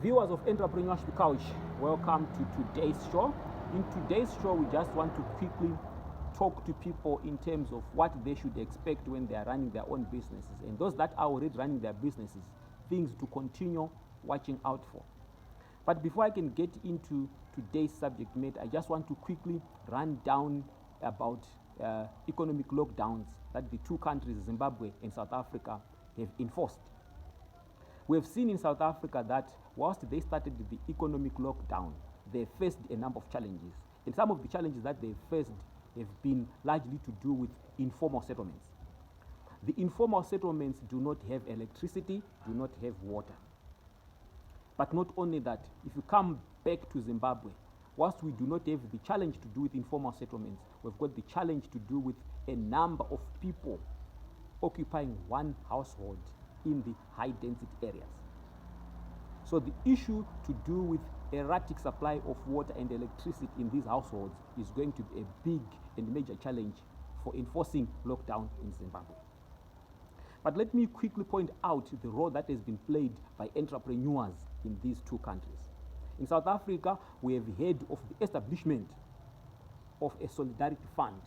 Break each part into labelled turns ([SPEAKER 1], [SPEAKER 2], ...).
[SPEAKER 1] Viewers of Entrepreneurship Couch, welcome to today's show. In today's show, we just want to quickly talk to people in terms of what they should expect when they are running their own businesses, and those that are already running their businesses, things to continue watching out for. But before I can get into today's subject matter, I just want to quickly run down about economic lockdowns that the two countries, Zimbabwe and South Africa, have enforced. We have seen in South Africa that whilst they started the economic lockdown, they faced a number of challenges. And some of the challenges that they faced have been largely to do with informal settlements. The informal settlements do not have electricity, do not have water. But not only that, if you come back to Zimbabwe, whilst we do not have the challenge to do with informal settlements, we've got the challenge to do with a number of people occupying one household in the high-density areas. So the issue to do with erratic supply of water and electricity in these households is going to be a big and major challenge for enforcing lockdown in Zimbabwe. But let me quickly point out the role that has been played by entrepreneurs in these two countries. In South Africa, we have heard of the establishment of a solidarity fund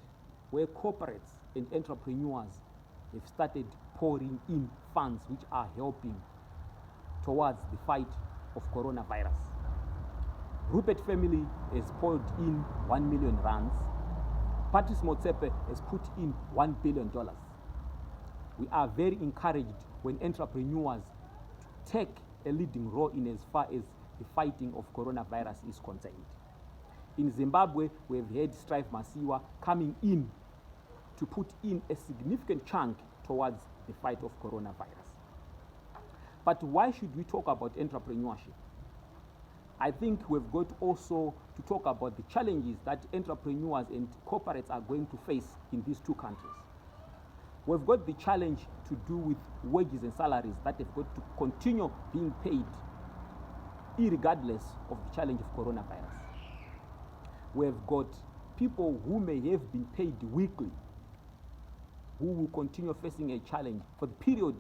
[SPEAKER 1] where corporates and entrepreneurs have started pouring in funds which are helping towards the fight of coronavirus. Rupert family has poured in 1 million rands. Patrice Motsepe has put in $1 billion. We are very encouraged when entrepreneurs take a leading role in as far as the fighting of coronavirus is concerned. In Zimbabwe, we have had Strive Masiwa coming in to put in a significant chunk towards the fight of coronavirus. But why should we talk about entrepreneurship? I think we've got also to talk about the challenges that entrepreneurs and corporates are going to face in these two countries. We've got the challenge to do with wages and salaries that have got to continue being paid irregardless of the challenge of coronavirus. We've got people who may have been paid weekly who will continue facing a challenge for the period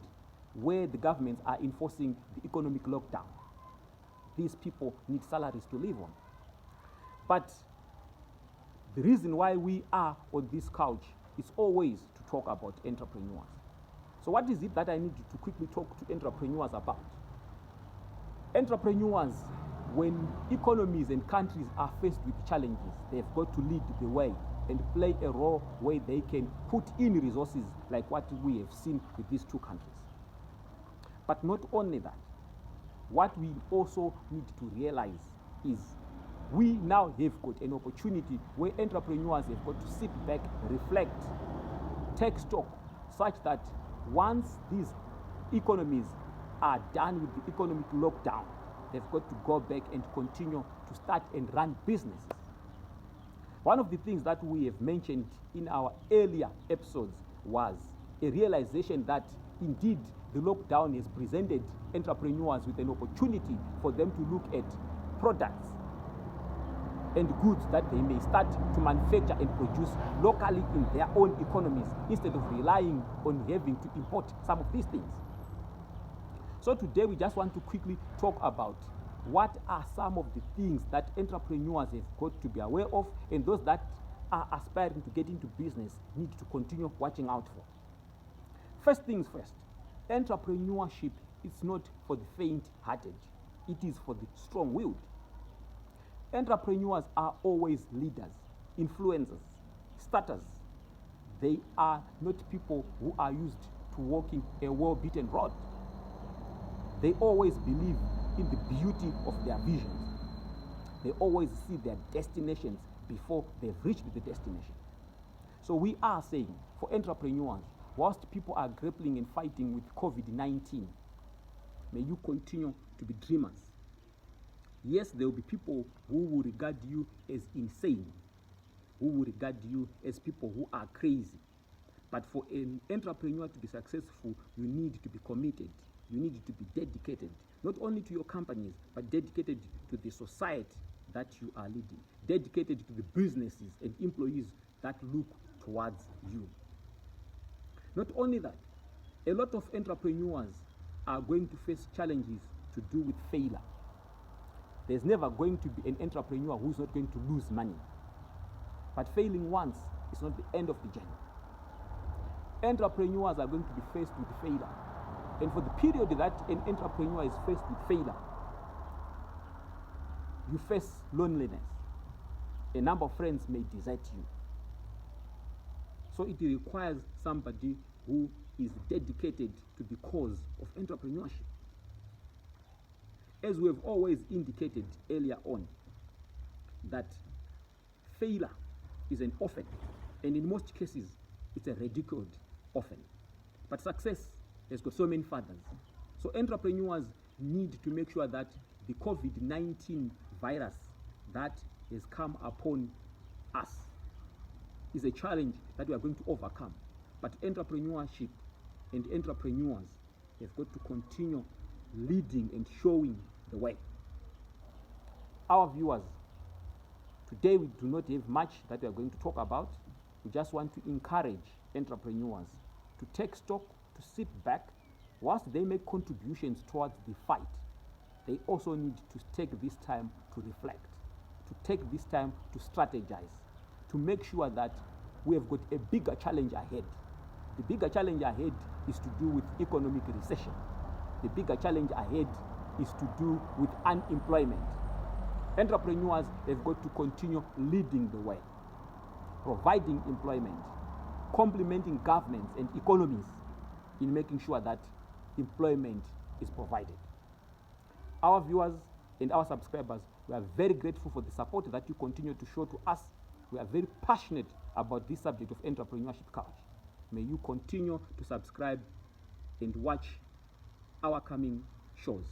[SPEAKER 1] where the governments are enforcing the economic lockdown. These people need salaries to live on. But the reason why we are on this couch is always to talk about entrepreneurs. So what is it that I need to quickly talk to entrepreneurs about? Entrepreneurs, when economies and countries are faced with challenges, they've got to lead the way and play a role where they can put in resources like what we have seen with these two countries. But not only that, what we also need to realize is we now have got an opportunity where entrepreneurs have got to sit back, reflect, take stock, such that once these economies are done with the economic lockdown, they've got to go back and continue to start and run businesses. One of the things that we have mentioned in our earlier episodes was a realization that indeed the lockdown has presented entrepreneurs with an opportunity for them to look at products and goods that they may start to manufacture and produce locally in their own economies instead of relying on having to import some of these things. So today we just want to quickly talk about what are some of the things that entrepreneurs have got to be aware of, and those that are aspiring to get into business need to continue watching out for. First things first, entrepreneurship is not for the faint-hearted. It is for the strong-willed. Entrepreneurs are always leaders, influencers, starters. They are not people who are used to walking a well-beaten road. They always believe in the beauty of their visions. They always see their destinations before they've reached the destination. So we are saying, for entrepreneurs, whilst people are grappling and fighting with COVID-19, may you continue to be dreamers. Yes, there will be people who will regard you as insane, who will regard you as people who are crazy. But for an entrepreneur to be successful, you need to be committed. You need to be dedicated, not only to your companies, but dedicated to the society that you are leading, dedicated to the businesses and employees that look towards you. Not only that, a lot of entrepreneurs are going to face challenges to do with failure. There's never going to be an entrepreneur who's not going to lose money. But failing once is not the end of the journey. Entrepreneurs are going to be faced with failure. And for the period that an entrepreneur is faced with failure, you face loneliness. A number of friends may desert you. So it requires somebody who is dedicated to the cause of entrepreneurship. As we have always indicated earlier on, that failure is an orphan, and in most cases, it's a ridiculed orphan. But success has got so many fathers. So entrepreneurs need to make sure that the COVID-19 virus that has come upon us is a challenge that we are going to overcome. But entrepreneurship and entrepreneurs have got to continue leading and showing the way. Our viewers, today we do not have much that we are going to talk about. We just want to encourage entrepreneurs to take stock, to sit back. Whilst they make contributions towards the fight, they also need to take this time to reflect, to take this time to strategize, to make sure that we have got a bigger challenge ahead. The bigger challenge ahead is to do with economic recession. The bigger challenge ahead is to do with unemployment. Entrepreneurs have got to continue leading the way, providing employment, complementing governments and economies in making sure that employment is provided. Our viewers and our subscribers, we are very grateful for the support that you continue to show to us. We are very passionate about this subject of entrepreneurship couch. May you continue to subscribe and watch our coming shows.